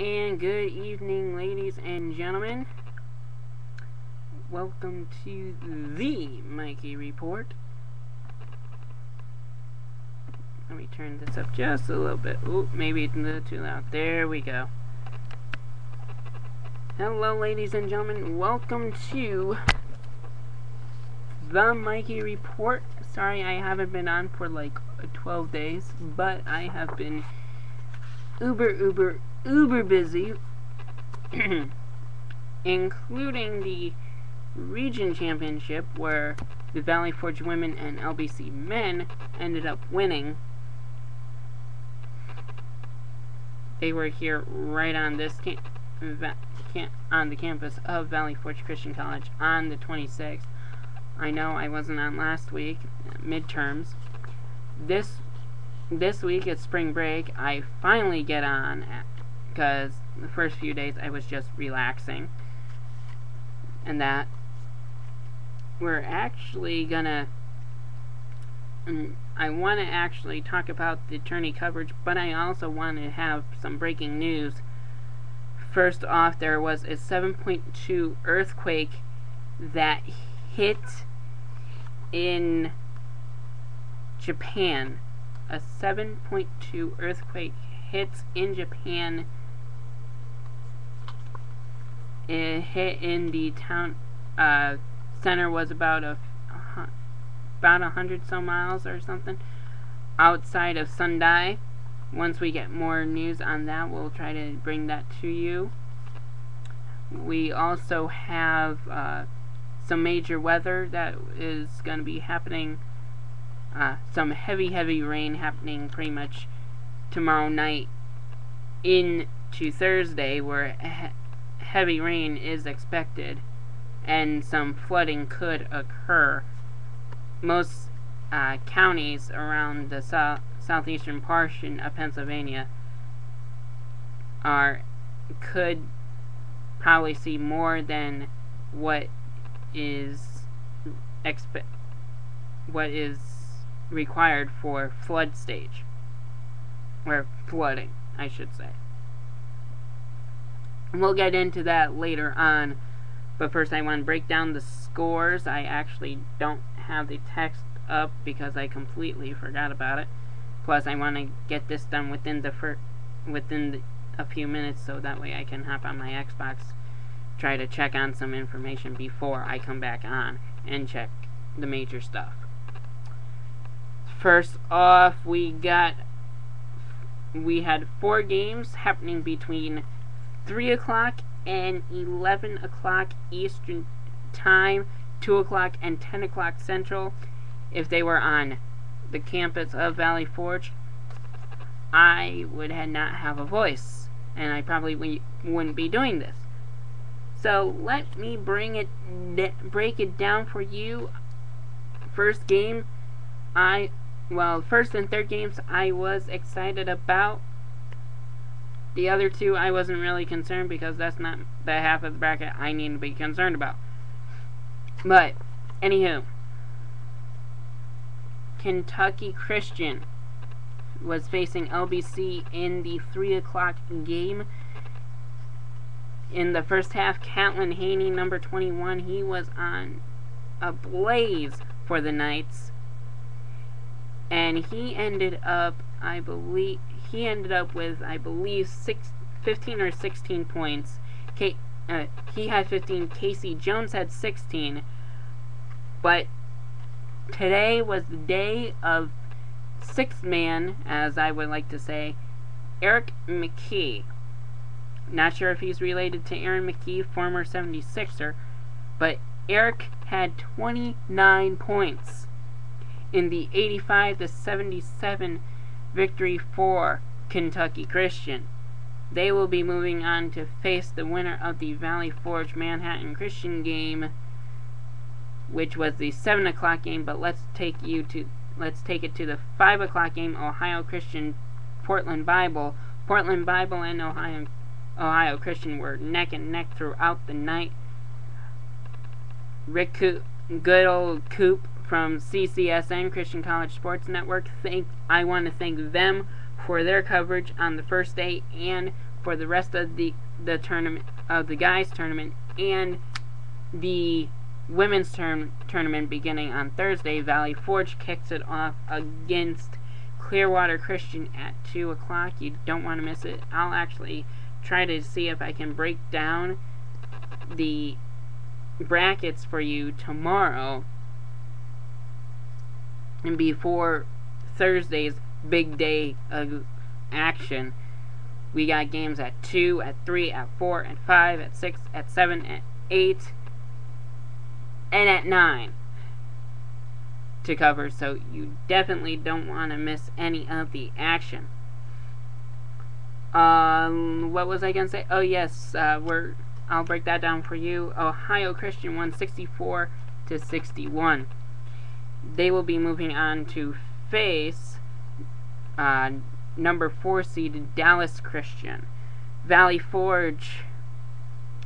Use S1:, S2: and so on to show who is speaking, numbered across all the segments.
S1: And good evening, ladies and gentlemen. Welcome to the Mikey Report. Let me turn this up just a little bit. Ooh, maybe it's a little too loud. There we go. Hello, ladies and gentlemen. Welcome to the Mikey Report. Sorry I haven't been on for like 12 days, but I have been uber busy, including the region championship where the Valley Forge women and LBC men ended up winning. They were here right on this on the campus of Valley Forge Christian College on the 26th. I know I wasn't on last week, midterms. This week at spring break, I finally get on, because the first few days I was just relaxing. And that we're actually gonna, I want to actually talk about the tourney coverage, but I also want to have some breaking news. First off, there was a 7.2 earthquake that hit in Japan. A 7.2 earthquake hits in Japan. It hit in the town center, was about 100 some miles or something outside of Sendai. Once we get more news on that, we'll try to bring that to you. We also have some major weather that is going to be happening. Some heavy rain happening pretty much tomorrow night into Thursday, where heavy rain is expected and some flooding could occur. Most counties around the southeastern portion of Pennsylvania could probably see more than what is required for flood stage, or flooding, I should say. We'll get into that later on, but first I want to break down the scores. I actually don't have the text up because I completely forgot about it. Plus, I want to get this done within a few minutes, so that way I can hop on my Xbox, try to check on some information before I come back on and check the major stuff. First off, we had 4 games happening between 3 o'clock and 11 o'clock Eastern Time, 2 o'clock and 10 o'clock Central. If they were on the campus of Valley Forge, I would not have a voice, and I probably wouldn't be doing this. So let me break it down for you. First game, first and third games I was excited about. The other two I wasn't really concerned, because that's not the half of the bracket I need to be concerned about. But, anywho, Kentucky Christian was facing LBC in the 3 o'clock game. In the first half, Catlin Haney, number 21, he was on a blaze for the Knights. And he ended up, with, 15 or 16 points. He had 15. Casey Jones had 16. But today was the day of sixth man, as I would like to say, Eric McKee. Not sure if he's related to Aaron McKee, former 76er, but Eric had 29 points in the 85-77 victory for Kentucky Christian. They will be moving on to face the winner of the Valley Forge Manhattan Christian game, which was the 7 o'clock game, but let's take it to the 5 o'clock game, Ohio Christian Portland Bible. Portland Bible and Ohio Christian were neck and neck throughout the night. Good old Coop from CCSN, Christian College Sports Network. I want to thank them for their coverage on the first day and for the rest of the tournament, of the guys tournament, and the women's tournament beginning on Thursday. Valley Forge kicks it off against Clearwater Christian at 2 o'clock. You don't want to miss it. I'll actually try to see if I can break down the brackets for you tomorrow and before Thursday's big day of action. We got games at 2, at 3, at 4, at 5, at 6, at 7, at 8, and at 9 to cover, so you definitely don't want to miss any of the action. What was I going to say? Oh yes, I'll break that down for you. Ohio Christian won 64-61. They will be moving on to face number 4 seeded Dallas Christian. Valley Forge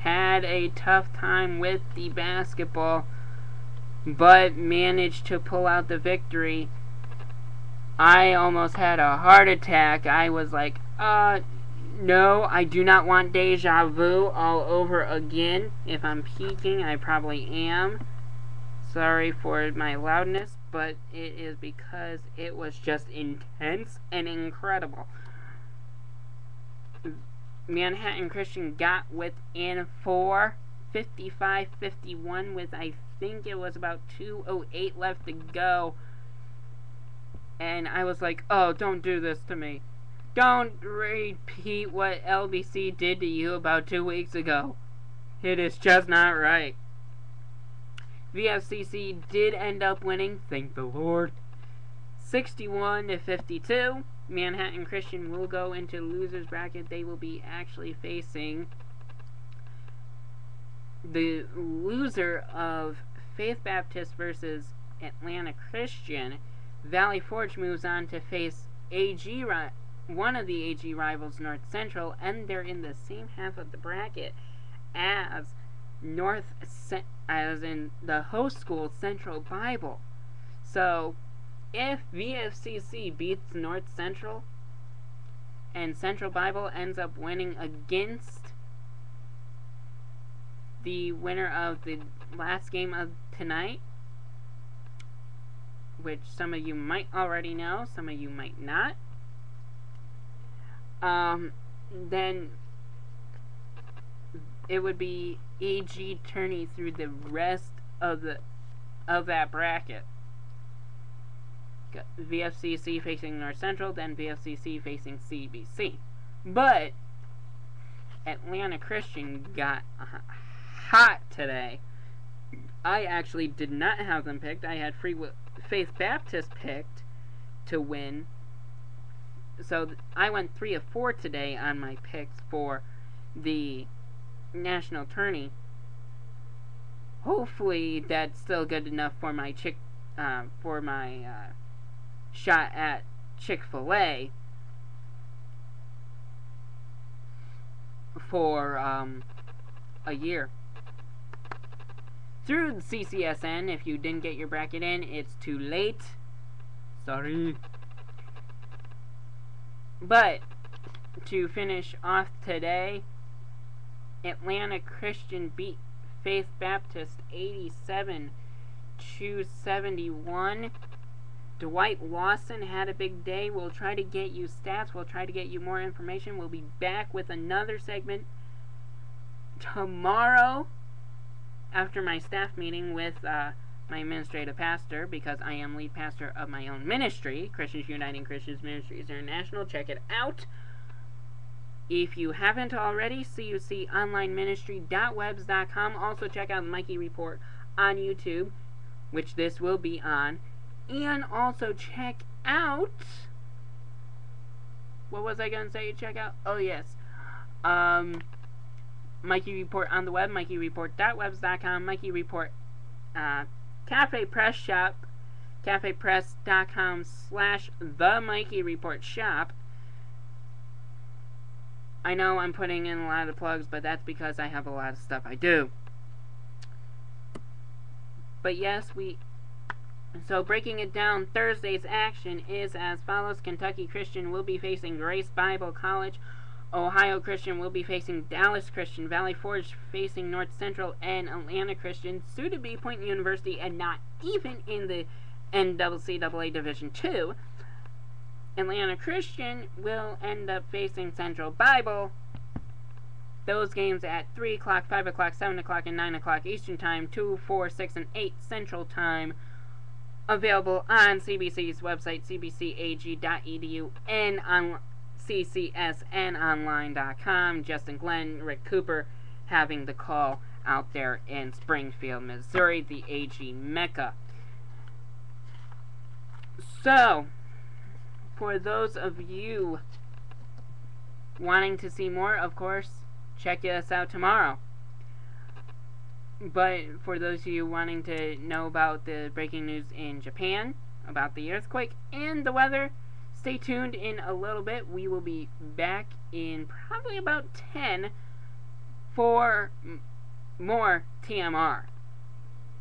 S1: had a tough time with the basketball, but managed to pull out the victory. I almost had a heart attack. I was like, no, I do not want deja vu all over again. If I'm peaking, I probably am. Sorry for my loudness, but it is because it was just intense and incredible. Manhattan Christian got within 4, 55-51, with I think it was about 2:08 left to go. And I was like, oh, don't do this to me. Don't repeat what LBC did to you about 2 weeks ago. It is just not right. VFCC did end up winning, thank the Lord, 61-52. Manhattan Christian will go into losers bracket. They will be actually facing the loser of Faith Baptist versus Atlanta Christian. Valley Forge moves on to face one of the AG rivals, North Central, and they're in the same half of the bracket as as in the host school, Central Bible. So if VFCC beats North Central and Central Bible ends up winning against the winner of the last game of tonight, which some of you might already know, some of you might not, then it would be AG Tourney through the rest of that bracket. Got VFCC facing North Central, then VFCC facing CBC. But Atlanta Christian got hot today. I actually did not have them picked. I had Faith Baptist picked to win. So I went 3 of 4 today on my picks for the national tourney. Hopefully that's still good enough for my shot at Chick-fil-A for a year. Through the CCSN, if you didn't get your bracket in, it's too late. Sorry. But to finish off today, Atlanta Christian beat Faith Baptist 87-71. Dwight Lawson had a big day. We'll try to get you stats. We'll try to get you more information. We'll be back with another segment tomorrow after my staff meeting with my administrative pastor, because I am lead pastor of my own ministry, Christians Uniting Christians Ministries International. Check it out. If you haven't already, cuconlineministry.webs.com. Also check out Mikey Report on YouTube, which this will be on. And also check out... What was I going to say? Check out... Oh, yes. Mikey Report on the web, MikeyReport.webs.com. Mikey Report Cafe Press Shop, cafepress.com/the Mikey Report Shop. I know I'm putting in a lot of plugs, but that's because I have a lot of stuff I do. But yes, so breaking it down, Thursday's action is as follows. Kentucky Christian will be facing Grace Bible College. Ohio Christian will be facing Dallas Christian, Valley Forge facing North Central, and Atlanta Christian, soon to be Point University, and not even in the NCCAA Division II. Atlanta Christian will end up facing Central Bible. Those games at 3 o'clock, 5 o'clock, 7 o'clock, and 9 o'clock Eastern Time, 2, 4, 6, and 8 Central Time. Available on CBC's website, cbcag.edu, and on ccsnonline.com. Justin Glenn, Rick Cooper having the call out there in Springfield, Missouri, the AG Mecca. So, for those of you wanting to see more, of course, check us out tomorrow. But for those of you wanting to know about the breaking news in Japan, about the earthquake and the weather, stay tuned. In a little bit, we will be back in probably about 10 for more TMR.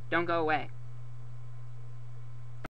S1: Don't go away.